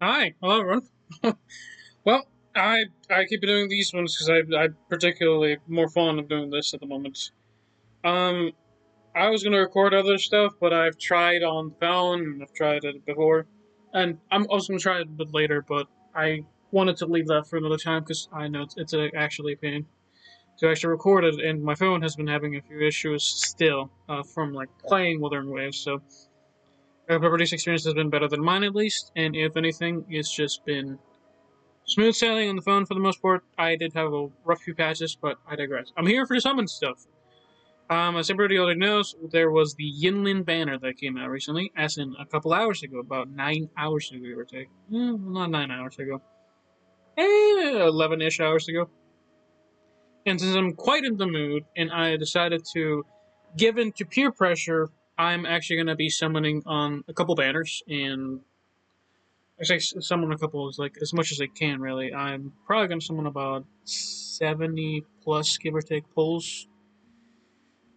Hi, hello everyone. Well, I keep doing these ones because I particularly more fond of doing this at the moment. Um, I was gonna record other stuff, but I've tried on the phone and I've tried it before, and I was gonna try it a bit later, but I wanted to leave that for another time because I know it's actually a pain to actually record it, and my phone has been having a few issues still from like playing Wuthering Waves. So everybody's experience has been better than mine at least, and if anything, it's just been smooth sailing on the phone for the most part. I did have a rough few patches, but I digress. I'm here for the summon stuff. As everybody already knows, there was the YINLIN banner that came out recently, as in a couple hours ago, about 9 hours ago, give or take. Not 9 hours ago. 11-ish hours ago. And since I'm quite in the mood, and I decided to give in to peer pressure, I'm actually going to be summoning on a couple banners, and I say summon a couple is like as much as I can. Really, I'm probably gonna summon about 70 plus, give or take, pulls.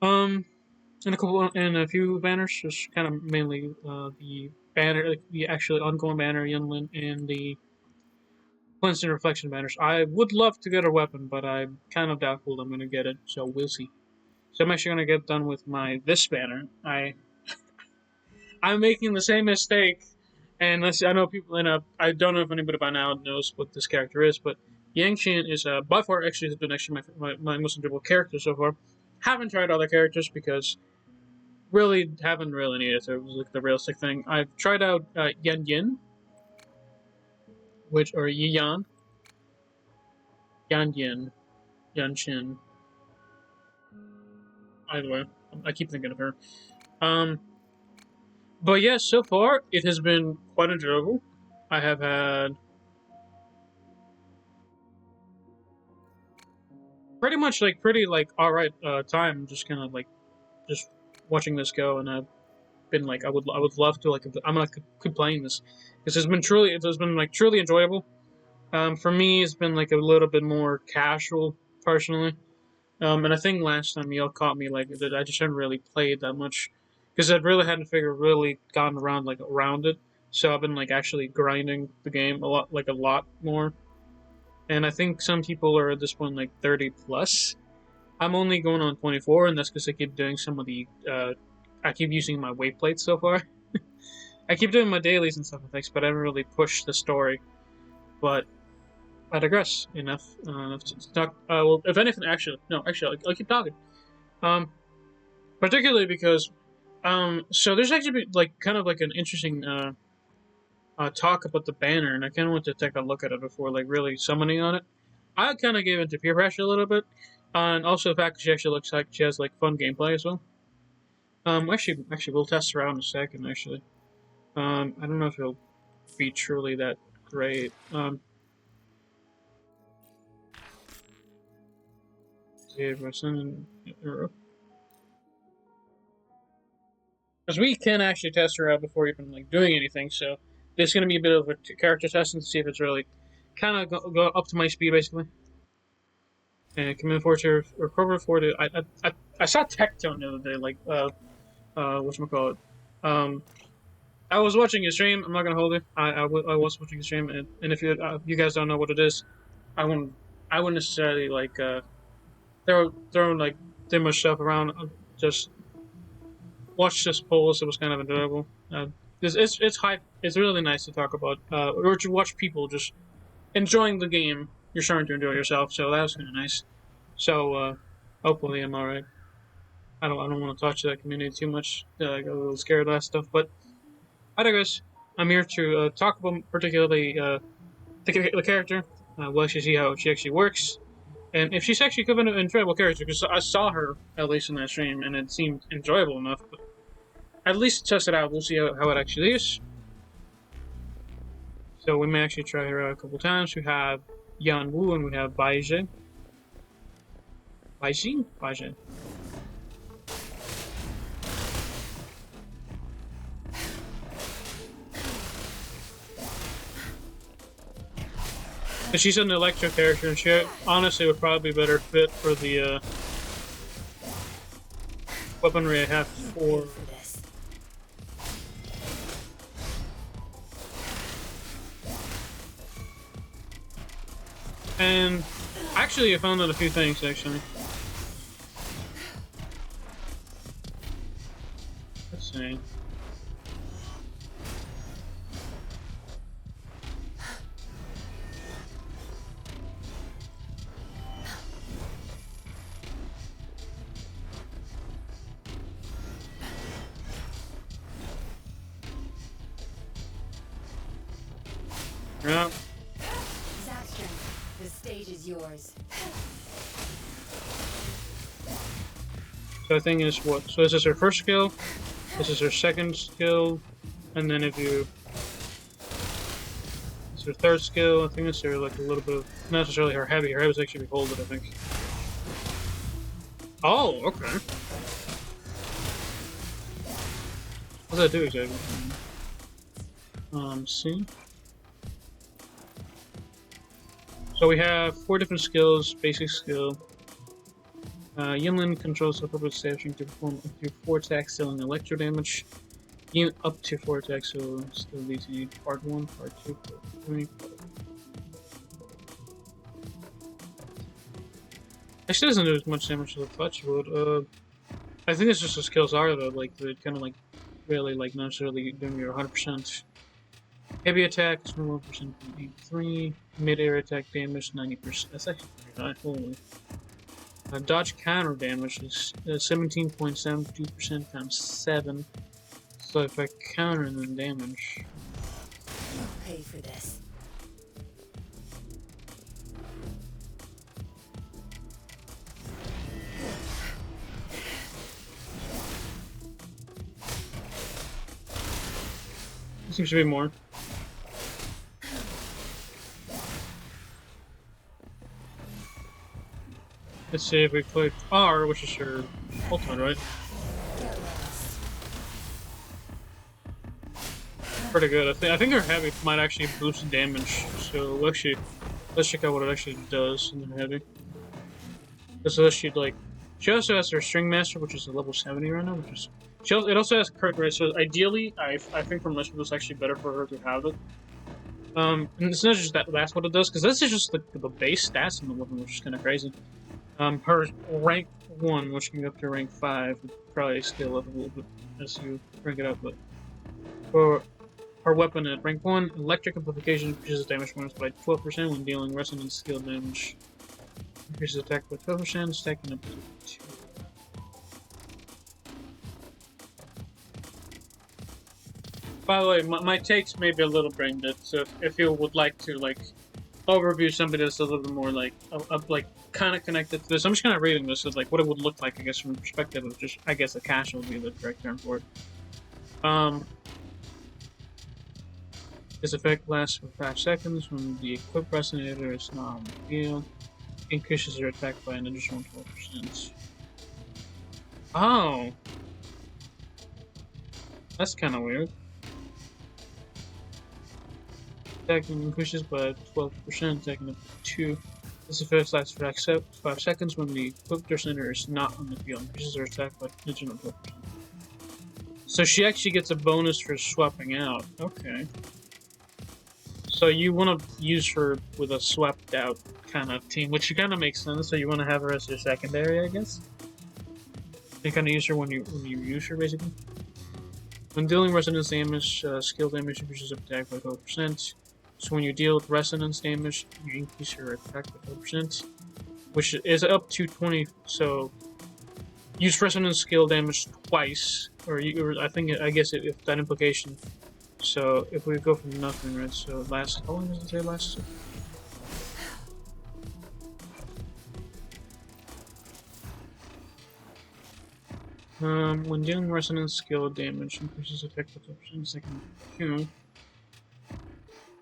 Um, and a few banners, just kind of mainly the banner, like the actually ongoing banner, Yunlin, and the cleansing reflection banners. I would love to get a weapon, but I'm kind of doubtful I'm gonna get it. So we'll see. So I'm actually gonna get done with my this banner. I'm making the same mistake, and I know people. And I don't know if anybody by now knows what this character is, but Yang Chen is by far actually has been actually my most enjoyable character so far. Haven't tried other characters because really haven't really needed to. It was like the realistic thing. I've tried out Yan Yin, which or Yan Yan Yin, Yan Chen. Either way, I keep thinking of her. Um, but yeah, so far it has been quite enjoyable. I have had pretty much like pretty like all right time just kind of like just watching this go, and I've been like I would love to like I'm gonna keep playing this because it has been like truly enjoyable. For me it's been like a little bit more casual personally. And I think last time y'all caught me like that I just hadn't really played that much because I really hadn't figured really gotten around like around it. So I've been like actually grinding the game a lot more. And I think some people are at this point like 30 plus. I'm only going on 24, and that's because I keep doing some of the. I keep using my weight plates so far. I keep doing my dailies and stuff, thanks, but I haven't really pushed the story. But I digress. Enough to talk. Well, if anything, actually, no, actually, I'll keep talking. Um, Particularly because, so there's actually like kind of like an interesting talk about the banner, and I kind of want to take a look at it before like really summoning on it. I kind of gave into peer pressure a little bit, and also the fact that she actually looks like she has like fun gameplay as well. Actually, we'll test her out in a second. Actually, I don't know if it'll be truly that great. Because we can actually test her out before even like doing anything. So there's going to be a bit of a character testing to see if it's really kind of go up to my speed, basically. And come in forward to recover forward. I saw Tectone the other day, like whatchamacallit. Um, I was watching his stream. I'm not gonna hold it. I was watching his stream, and if you guys don't know what it is, I wouldn't necessarily like throw like too much stuff around. Just watch this polls. It was kind of enjoyable. It's hype. It's really nice to talk about or to watch people just enjoying the game. You're starting to enjoy yourself, so that was kind of nice. So hopefully I'm all right. I don't want to touch that community too much. I got a little scared of that stuff, but I digress. I'm here to talk about particularly the character. We'll actually see how she actually works, and if she's actually kind of an enjoyable character. Because I saw her at least in that stream, and it seemed enjoyable enough. But at least test it out. We'll see how it actually is. So we may actually try her out a couple times. We have Yan Wu and we have Baizhen. Baizhen? Baizhen. And she's an electro character, and she honestly would probably be better fit for the weaponry I have for. And actually, I found out a few things, actually. Let's see. Yeah. The stage is yours. So the thing is what? So this is her first skill, this is her second skill, and then if you... It's her third skill, I think it's her, like, a little bit of... Not necessarily her heavy. Her heavy is actually behold it, I think. Oh, okay. What does that do exactly? See? So we have 4 different skills. Basic skill. Yinlin controls the appropriate staff string to perform up to 4 attacks, dealing electro damage. Up to 4 attacks, so still leads to part 1, part 2, part 3, part... Actually doesn't do as much damage as I thought she would. I think it's just the skills are, though, like, they're kind of, like, really, like, not necessarily doing your 100%. Heavy attack, 21%, 83. Mid-air attack damage, 90%. That's actually pretty high, holy. Dodge counter damage is 17.72% times 7. So if I counter then damage... I'll pay for this. Seems to be more. Let's see if we click R, which is your ultimate, right? Pretty good. I think her heavy might actually boost damage. So let's check out what it actually does in the heavy. So she she also has her string master, which is a level 70 right now, which is it also has crit rate. So ideally, I think for most people it's actually better for her to have it. And it's not just that's what it does, because this is just the base stats in the weapon, which is kind of crazy. Her rank 1, which can go up to rank 5, would probably scale up a little bit as you rank it up, but for her weapon at rank 1, electric amplification increases damage bonus by 12% when dealing resonance skill damage. Increases attack by 12%, stacking up to 2. By the way, my takes may be a little brain dead, so if you would like to, like, overview somebody that's a little bit more, like, kind of connected to this, I'm just kind of reading this as, like, what it would look like, I guess, from the perspective of just, I guess, a casual would be the correct term for it. This effect lasts for 5 seconds when the equipped resonator is not on the field. Increases your attack by an additional 12%. Oh! That's kind of weird. Attack increases by 12%, attacking up to 2. This effect lasts for 5 seconds when the equipped resonator is not on the field. Increases her attack by an additional 12%. So she actually gets a bonus for swapping out. Okay. So you want to use her with a swapped out kind of team, which kind of makes sense. So you want to have her as your secondary, I guess. You kind of use her when you use her, basically. When dealing resonance damage, skill damage increases attack by 12%. So when you deal with resonance damage, you increase your attack by 12%, which is up to 20. So use resonance skill damage twice, or I guess if that implication. So if we go from nothing, right? So last, how long does it say last? When dealing resonance skill damage, increases effect by 12% second.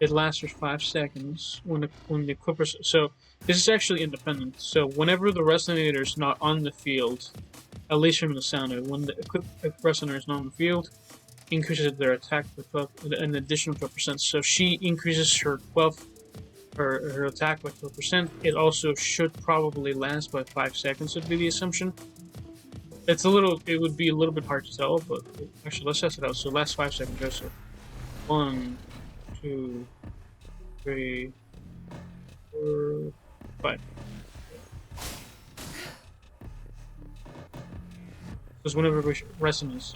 It lasts for 5 seconds when the equipper. So this is actually independent. So whenever the resonator is not on the field, at least from the sound of it, when the equipped resonator is not on the field, increases their attack by an additional 12%. So she increases her her attack by 12%. It also should probably last by 5 seconds, would be the assumption. It would be a little bit hard to tell, but actually let's test it out. So last 5 seconds or so. 1, 2, 3, 4, 5. Because whenever we rest in this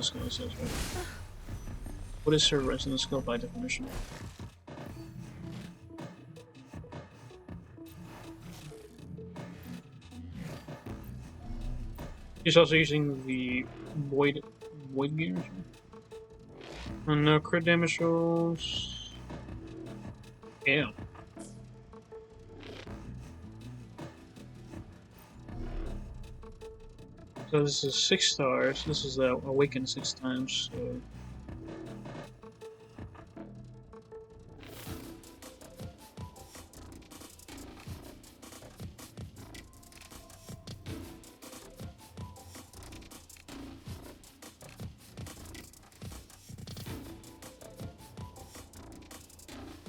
skill, it says, right? What is her rest in the skill by definition? She's also using the void gear. And no crit damage rolls. Yeah. So this is 6 stars. This is awakened 6 times. So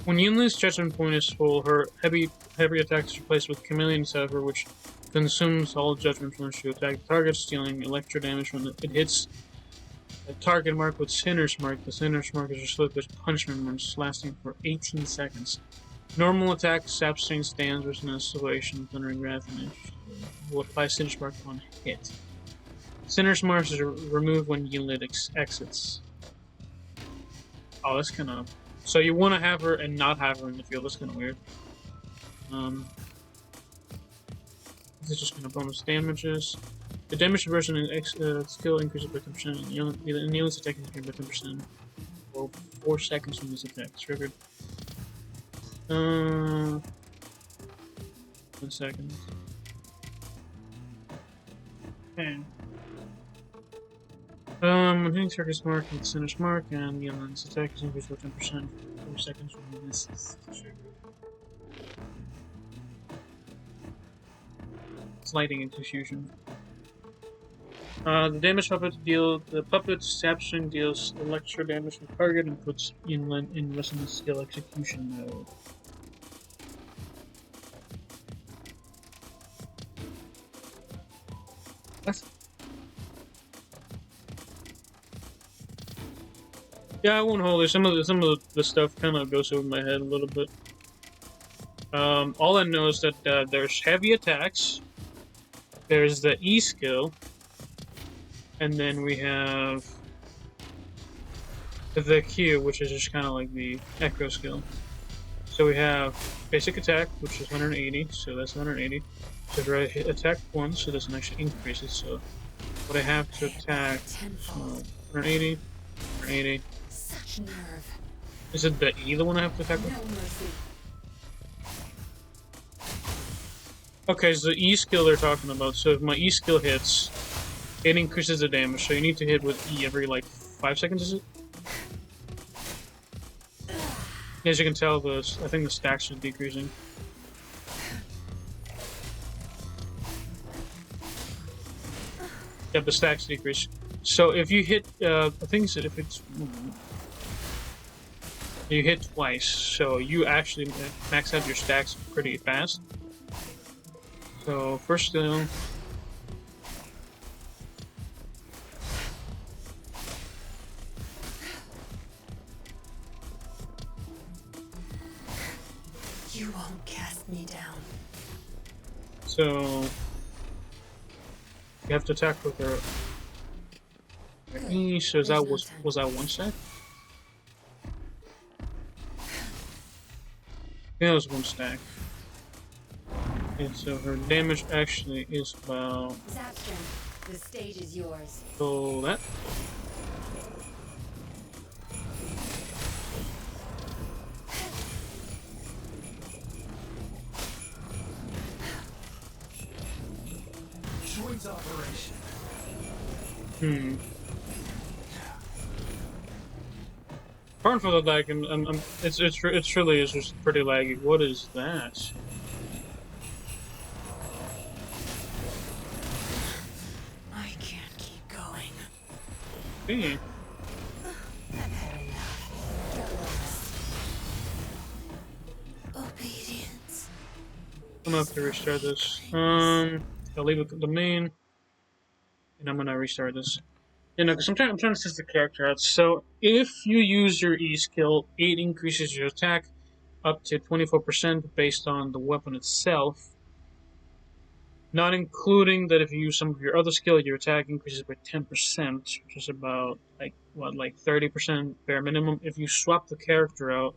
when Yinlin's judgment point is full, her heavy attack is replaced with Chameleon Sever, which consumes all judgment when she attacks the target, dealing electro damage when it hits a target mark with Sinner's Mark. The Sinner's Mark is restored with punishment moves lasting for 18 seconds. Normal attack, Sap Sting stands with an installation, Thundering Wrath, and will apply Sinner's Mark on hit. Sinner's Mark is removed when Yinlin exits. Oh, that's kind of... So you want to have her and not have her in the field. That's kind of weird. This is just going to bonus damages. The damage conversion in skill increases by 10%, and Yinlin's attack increases by 10% for 4 seconds when this attack is triggered. 1 second. Okay. When hitting target's mark with Sinner's Mark, and Yinlin's attack is increased by 10% for 4 seconds when this is triggered. Sliding into fusion. The damage puppet Sap String deals electro damage to the target and puts Yinlin in resonance skill execution mode. What? Yeah, I won't hold it. Some of the stuff kind of goes over my head a little bit. All I know is that there's heavy attacks. There's the E skill, and then we have the Q, which is just kind of like the Echo skill. So we have basic attack, which is 180, so that's 180. So if I hit attack once, so it doesn't actually increase it. So what I have to attack, 180, 180. Such nerve. Is it the E the one I have to attack with? No mercy. Okay, so the E skill they're talking about. So if my E skill hits, it increases the damage. So you need to hit with E every like 5 seconds, is it? As you can tell, I think the stacks are decreasing. Yeah, the stacks decrease. So if you hit, I think that if it's you hit twice, so you actually max out your stacks pretty fast. So first skill. You won't cast me down. So you have to attack with her. E, so that was that 1 stack? Yeah, it was 1 stack. And so her damage actually is about. Zap strength. The stage is yours. So that. Joint operation. Apart from the lag, it's truly is just pretty laggy. What is that? I can't keep going. Hey. I've had enough. Get lost. Obedience. I'm gonna have to restart this. I'll leave it the main, and I'm gonna restart this. You know, because I'm trying to test the character out. So if you use your E skill, 8 increases your attack. up to 24% based on the weapon itself. Not including that if you use some of your other skill, your attack increases by 10%, which is about, like, what, like 30% bare minimum. If you swap the character out,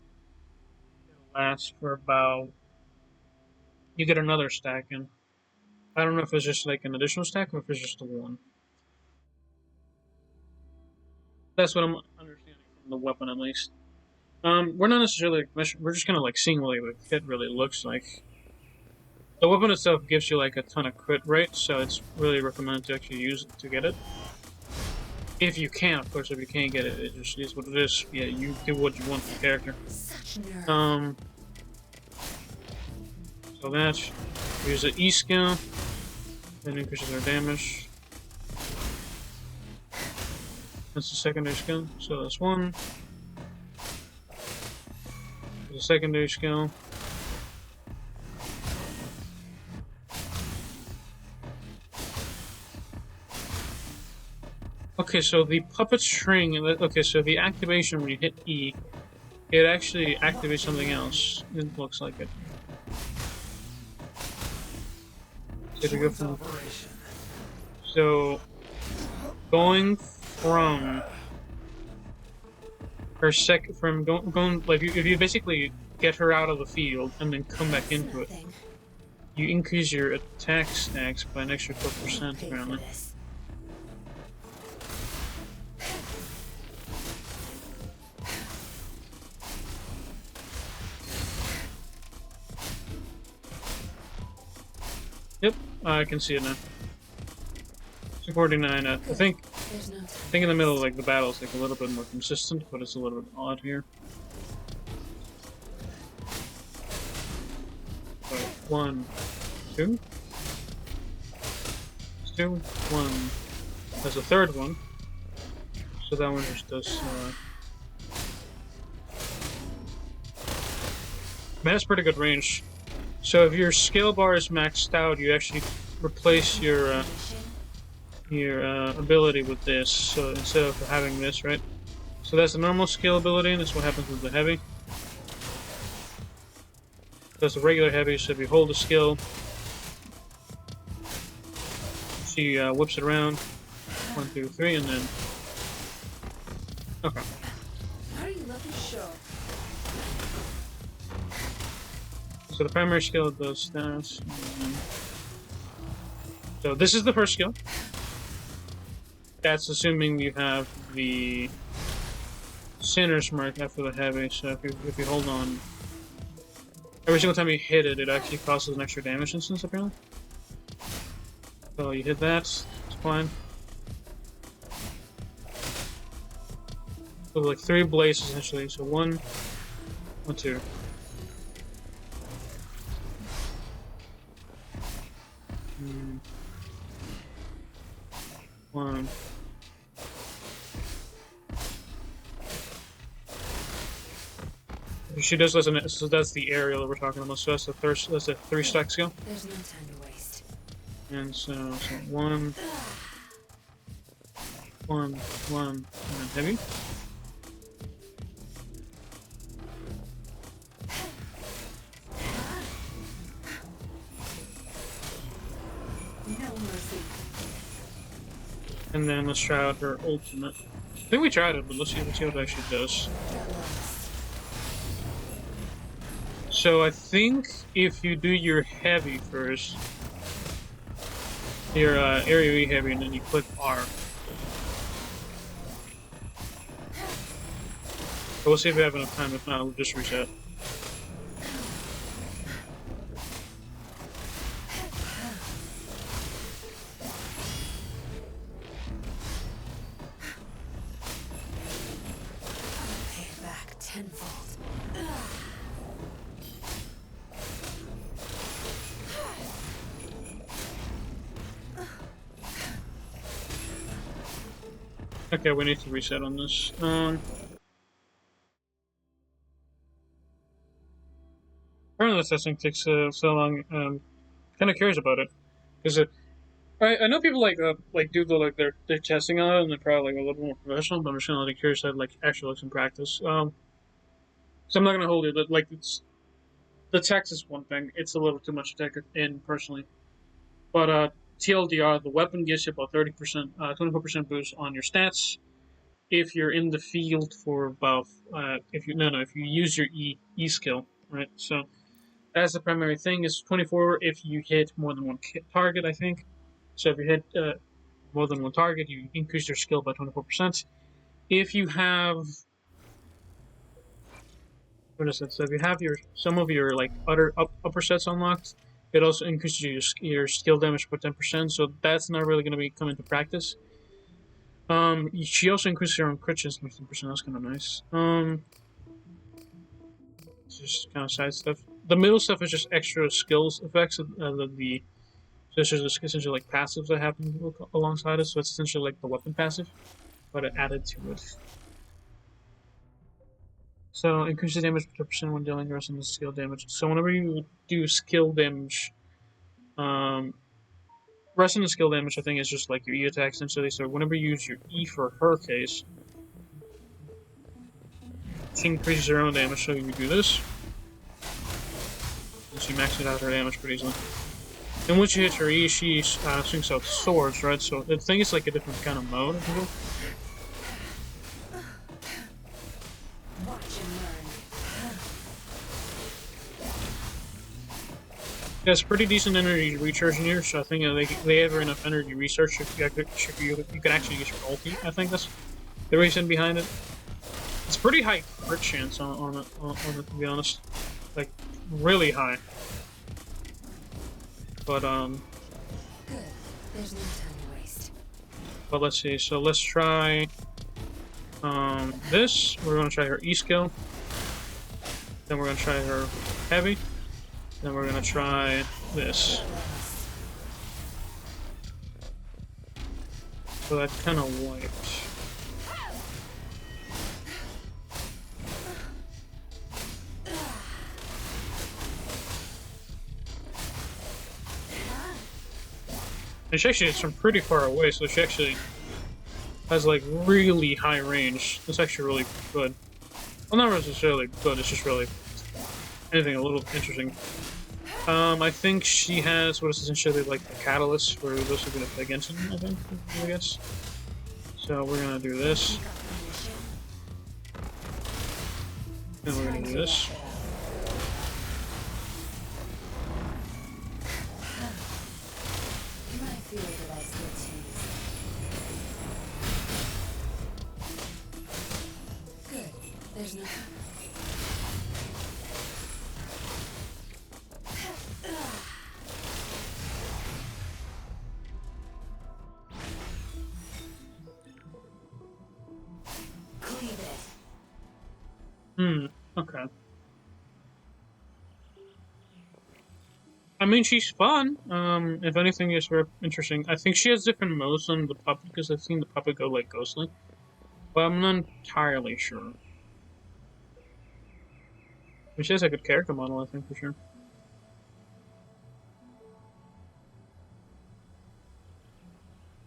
it'll last for about, you get another stack in. I don't know if it's just like an additional stack or if it's just the one. That's what I'm understanding from the weapon, at least. We're not necessarily, we're just kind of like seeing what the kit really looks like. The weapon itself gives you like a ton of crit rate, so it's really recommended to actually use it to get it. If you can, of course. If you can't get it, it just is what it is. Yeah, you do what you want with the character. So that's, use the E skill, that increases our damage. That's the secondary skill. So that's one. There's a secondary skill. Okay, so the puppet string. Okay, so the activation when you hit E, it actually activates something else. It looks like it. So we go from. So going from her from going like if you basically get her out of the field and then come back into it, you increase your attack stacks by an extra 12% apparently. Yep, I can see it now. 249. I think in the middle of like the battle it's like a little bit more consistent, but it's a little bit odd here. So 1, 2, 2, 1. There's a third one, so that one just does. Man, that's pretty good range. So if your skill bar is maxed out, you actually replace your ability with this. So instead of having this, right? So that's the normal skill ability, and that's what happens with the heavy. That's the regular heavy. So if you hold the skill, she whips it around. 1, 2, 3, and then. Okay. So the primary skill does that. So this is the first skill. That's assuming you have the Sinner's Mark after the heavy. So if you hold on, every single time you hit it, it actually causes an extra damage instance apparently. So you hit that, it's fine. So like 3 blazes essentially. So 1, 2. One. She does listen. So that's the aerial that we're talking about. So that's the first. That's a 3-stack skill. There's no time to waste. And so 1, 1, 1, and then heavy. No mercy. And then let's try out her ultimate. I think we tried it, but let's see what it actually does. So I think if you do your heavy first, your area E heavy, and then you click R. So we'll see if we have enough time. If not, we'll just reset. Okay, we need to reset on this. Apparently this testing takes so long. Kind of curious about it, because I know people like do the they're testing on it and they're probably like a little more professional, but I'm just kind of curious how it like actually looks in practice. So I'm not gonna hold it, but like the text is one thing. It's a little too much to take in personally. But TLDR, the weapon gives you about 30%, 24% boost on your stats if you're in the field for about if you use your E skill, right? So that's the primary thing. Is 24 if you hit more than one target, I think. So if you hit more than one target, you increase your skill by 24%. If you have what is it? So if you have some of your like upper sets unlocked, it also increases your skill damage by 10%. So that's not really going to be come into practice. She also increases her own crit chance by 10%. That's kind of nice. Just kind of side stuff. The middle stuff is just extra skills effects of the so it's just essentially like passives that happen alongside it. So it's essentially like the weapon passive, but it added to it. So increases damage by 2% when dealing the rest of the skill damage. So whenever you do skill damage, um, rest of the skill damage I think is just like your E attack essentially. So whenever you use your E for her case, she increases her own damage. So you do this, and she maxes out her damage pretty easily. And once you hit her E, she swings out swords, right? So the thing is like a different kind of mode, if you will. Watch and learn. There's pretty decent energy recharge in here, so I think they have enough energy research if you can actually use your ulti. I think that's the reason behind it. It's pretty high crit chance on it, to be honest. Like, really high. But, Good. There's no time to waste. but let's see. So let's try, this. We're gonna try her E skill. Then we're gonna try her heavy. Then we're gonna try this. So that kind of wiped. And she actually is from pretty far away, so she actually has like really high range. That's actually really good. Well, not necessarily good. It's just really anything a little interesting. I think she has what is essentially like the catalyst for those who are gonna play against him. I guess. So we're gonna do this, and we're gonna do this. You might feel that I still tease. Good. There's no. Cleave it. Okay. I mean, she's fun. If anything, it's very interesting. I think she has different modes than the puppet because I've seen the puppet go like ghostly, but I'm not entirely sure. But she has a good character model, I think, for sure.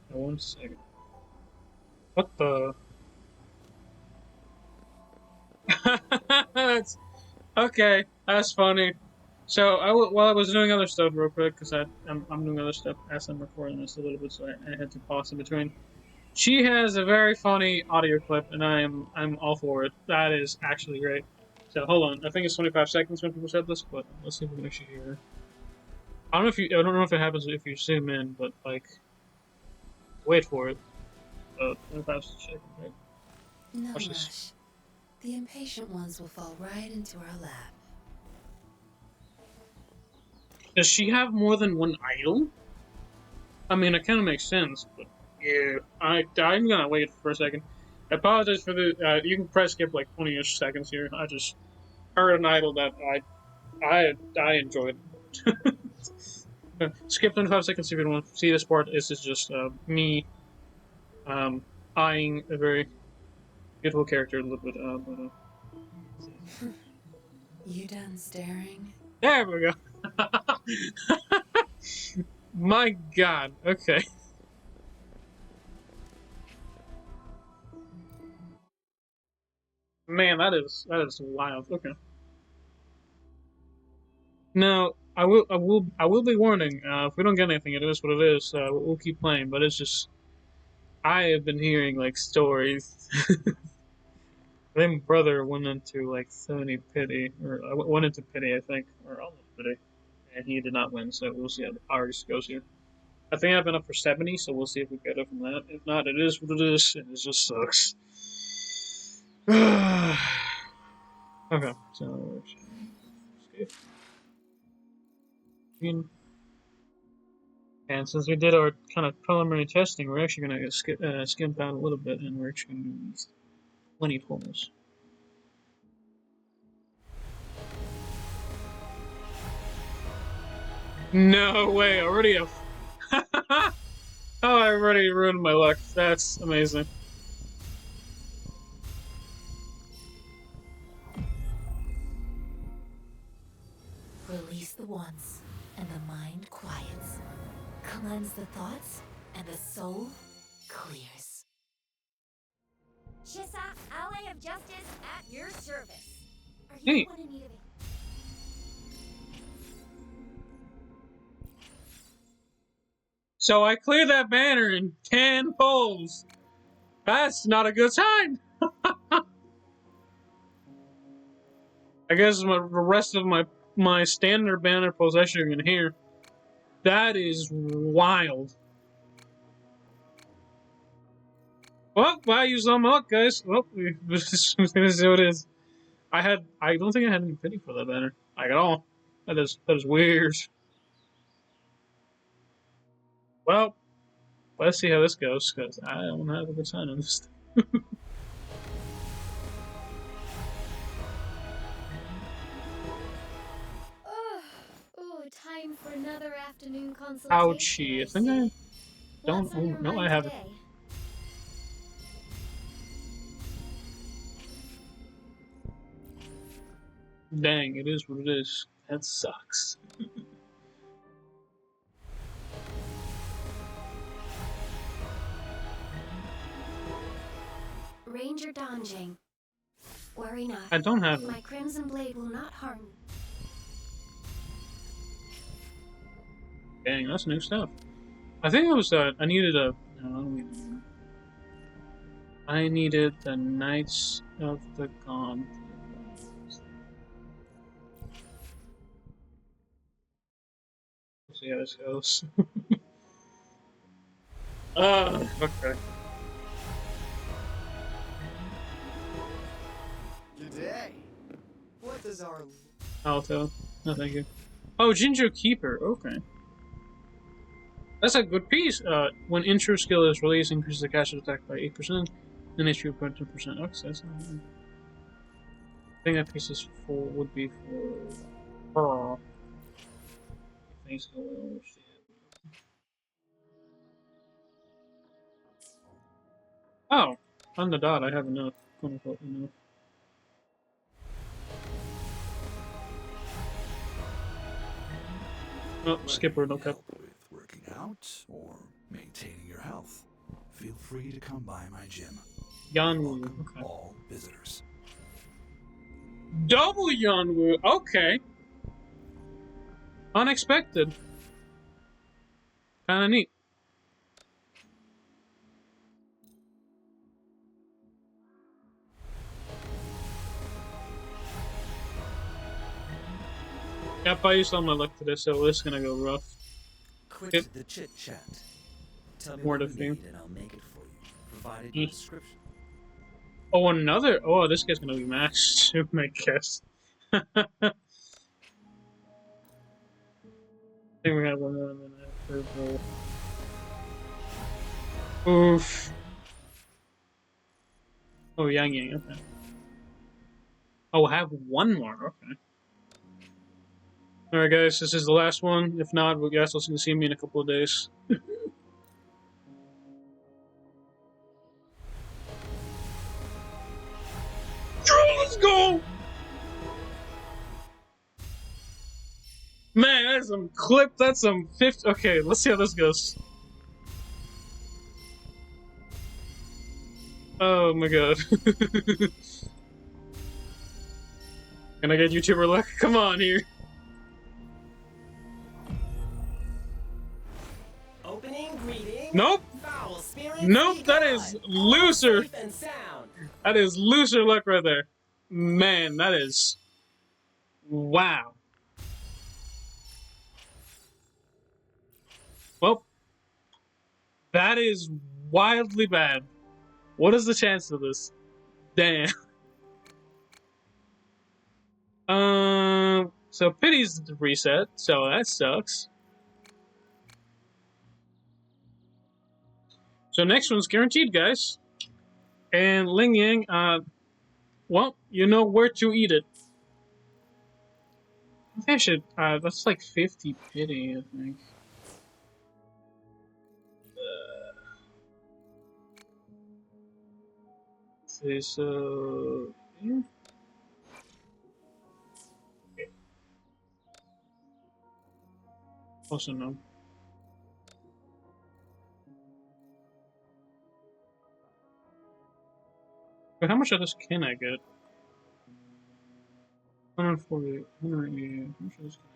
One second. What the? That's okay. That's funny. So while I was doing other stuff real quick, because I'm doing other stuff as I'm recording this a little bit, so I had to pause in between. She has a very funny audio clip, and I'm all for it. That is actually great. So hold on, I think it's 25 seconds when people said this, but let's see if we can actually hear her. I don't know if it happens if you zoom in, but like, wait for it. 25 seconds, right? No Watch rush. this. The impatient ones will fall right into our lap. Does she have more than one idol? I mean, it kind of makes sense, but yeah, I'm gonna wait for a second. I apologize for the. You can press skip like 20-ish seconds here. I just heard an idol that I enjoyed. Skip 25 seconds if you don't want to see this part. This is just me eyeing a very beautiful character a little bit. You done staring? There we go. My God. Okay. Man, that is wild. Okay. Now, I will be warning. If we don't get anything, it is what it is. We'll keep playing, but it's just I have been hearing like stories. I think brother went into like 70 pity, or went into pity, I think, or almost pity, and he did not win. So we'll see how ours goes here. I think I've been up for 70, so we'll see if we get it from that. If not, it is what it is, and it just sucks. Okay, so escape. And since we did our kind of preliminary testing, we're actually going to skimp out a little bit, and we're actually going to do these 20 pulls. No way! Already a. Oh, I already ruined my luck. That's amazing. Release the wants, and the mind quiets. Cleanse the thoughts, and the soul clears. Shissa, ally of justice at your service. Are you Hey. the one in need of it? So I cleared that banner in 10 pulls. That's not a good sign. I guess the rest of my standard banner pulls actually are in here. That is wild. Well, I used all my luck, guys. Well, this is what it is. I don't think I had any pity for that banner, like at all. That is weird. Well, let's see how this goes, because I don't have a good sign on this. Oh, time for another afternoon consultation. Ouchie. I think I don't. What's on your No, I mind haven't. today? Dang, it is what it is. That sucks. Ranger Donjing. Worry not. I don't have it. My crimson blade will not harm you. Dang, that's new stuff. I think it was I needed a. No, I don't need that. I needed the Knights of the Gauntlet. We'll see how this goes. Okay. Today, what does our Alto. No, thank you. Oh, Jinjo Keeper. Okay. That's a good piece. When intro skill is released, increases the caster attack by 8%, and HP by 10%. Okay, so that's not bad. I think that piece is would be for. Things go well. Oh, on the dot, I have enough. Quote unquote enough. Oh, skipper, no cap. help with working out or maintaining your health, feel free to come by my gym. Yanwu. Welcome Okay. all visitors. Double Yanwu. Okay. Unexpected. Kinda neat. Yep, I used all my luck today, so this is gonna go rough. Quit Yep. the chit chat. Tell me More what to you fame. need and I'll make it for you, provided Mm. a description. Oh, another. Oh, this guy's gonna be maxed, I guess. I think we have one more minute. Oof. Oh, Yang Yang, okay. Oh, we'll have one more, okay. Alright, guys, this is the last one. If not, you guys will see me in a couple of days. Let's go! Man, that's some clip. That's some 50. Okay, let's see how this goes. Oh my god. Can I get YouTuber luck? Come on here. Nope. Foul spirits Nope, be that gone. is All loser. safe and sound. That is loser luck right there. Man, that is... Wow. Well, that is wildly bad. What is the chance of this? Damn. So pity's reset, so that sucks. So next one's guaranteed, guys. And Ling Yang, well, you know where to eat it. I think I should, that's like 50 pity, I think. Let's see, so... Yeah. Also no. But how much of this can I get? 140, 180, how much of this can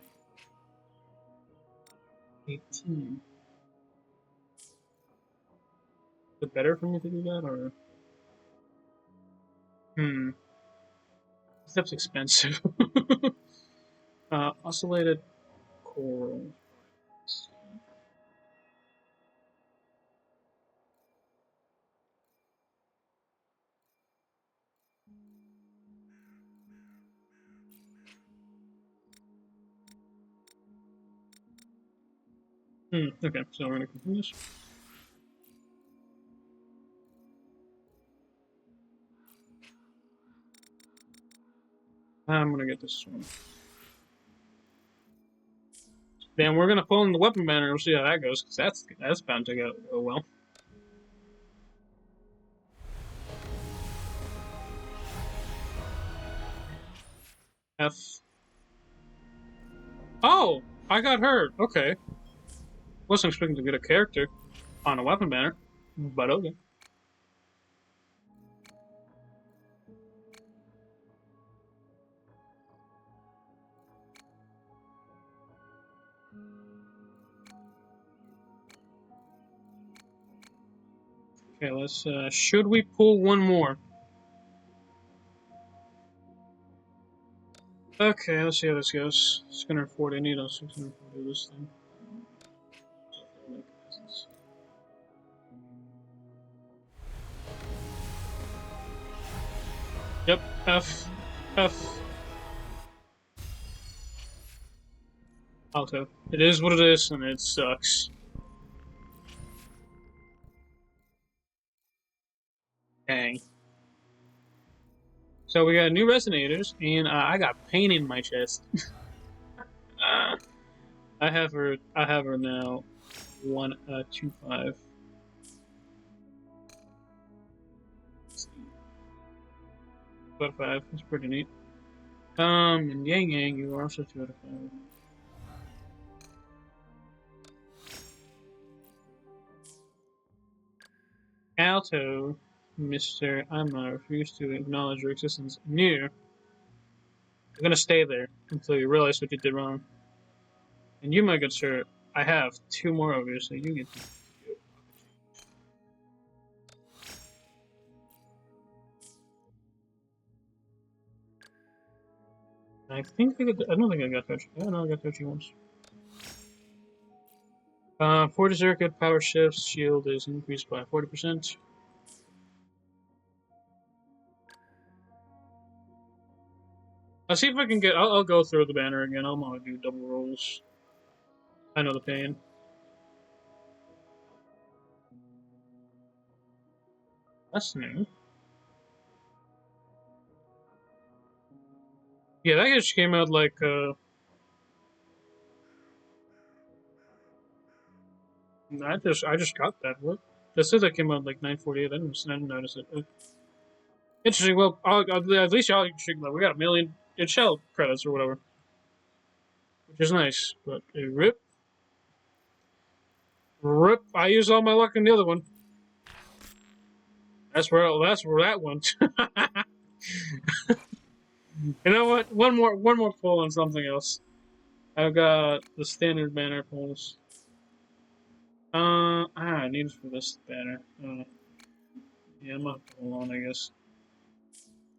I get? 18. Is it better for me to do that, or? Stuff's expensive. Oscillated coral. Okay, so we're gonna continue this. I'm gonna get this one. Then we're gonna pull in the weapon banner and we'll see how that goes, because that's bound to go well. F. Oh! I got hurt! Okay. Wasn't expecting to get a character on a weapon banner, but okay. Okay, let's, should we pull one more? Okay, let's see how this goes. 640, I need a 640 this thing. Yep, F. F. Alto. It is what it is, and it sucks. Dang. So we got new resonators, and I got pain in my chest. I have her now. 125. About 5. That's pretty neat. And Yang Yang, you are also 2 out of 5. Alto, Mr. I'm gonna refuse to acknowledge your existence. New. You're gonna stay there until you realize what you did wrong. And you, my good sir, I have 2 more of you, so you get to. I think I don't think I got touched. Oh no, I got touched once. 40 circuit, power shifts, shield is increased by 40%. I'll see if I can get. I'll go through the banner again. I'm gonna do double rolls. I know the pain. That's new. Yeah, that just came out like I just got that. What? That says that came out like 9:48. I didn't notice it. Interesting. Well, at least y'all should. Like, we got 1,000,000 shell credits or whatever, which is nice. But rip. I used all my luck in the other one. That's where that went. You know what? One more pull on something else. I've got the standard banner pulls. I need it for this banner. Yeah, I'm gonna have to hold on, I guess.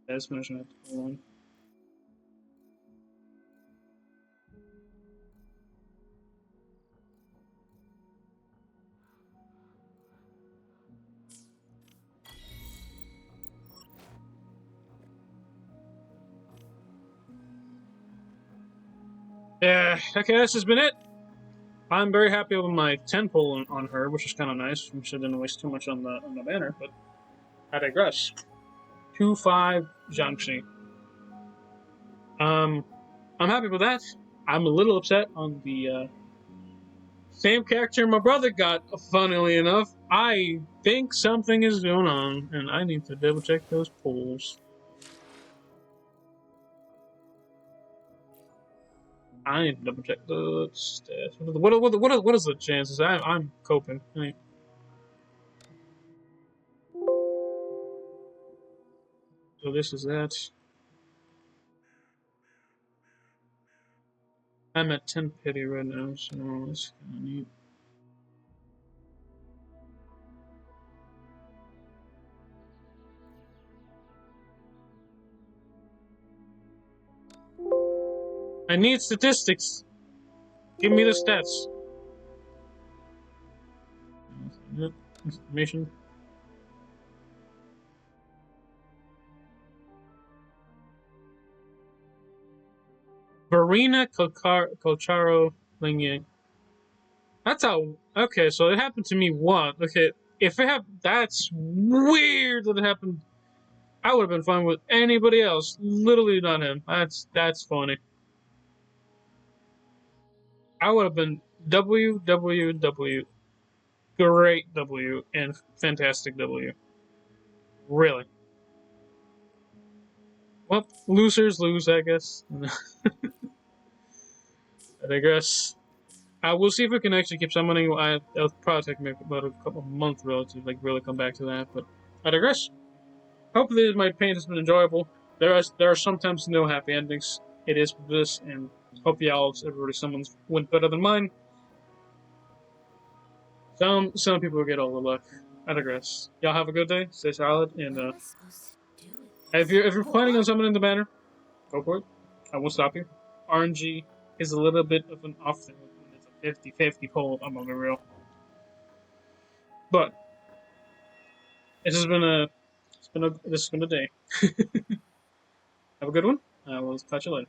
That's gonna have to hold on. Yeah, okay, this has been it. I'm very happy with my 10 pull on her, which is kind of nice. We should didn't waste too much on the banner, but I digress. 2-5 Jiangxi. I'm happy with that. I'm a little upset on the same character my brother got, funnily enough. I think something is going on, and I need to double check those pulls. I need to double check the stats. What is the chances? I'm coping. So this is that. I'm at 10 pity right now, so it's kind of neat. I need statistics. Give me the stats. Information. Verena Colcharo Lingyang. That's how. Okay, so it happened to me once. Okay, if it happened, that's weird that it happened. I would have been fine with anybody else. Literally not him. That's funny. I would have been WWW, great W, and fantastic W. Really. Well, losers lose, I guess. I digress. We'll see if we can actually keep summoning. It'll probably take me about a couple months really to really come back to that. But I digress. Hopefully, my paint has been enjoyable. There are sometimes no happy endings. It is this, and hope everybody someone's went better than mine. Some people will get all the luck. I digress. Y'all have a good day. Stay solid, and What am I supposed to do with this? if you're planning on summoning the banner, go for it. I won't stop you. RNG is a little bit of an off thing when it's a 50-50 poll. I'm gonna be real, but this has been a day. Have a good one. I will catch you later.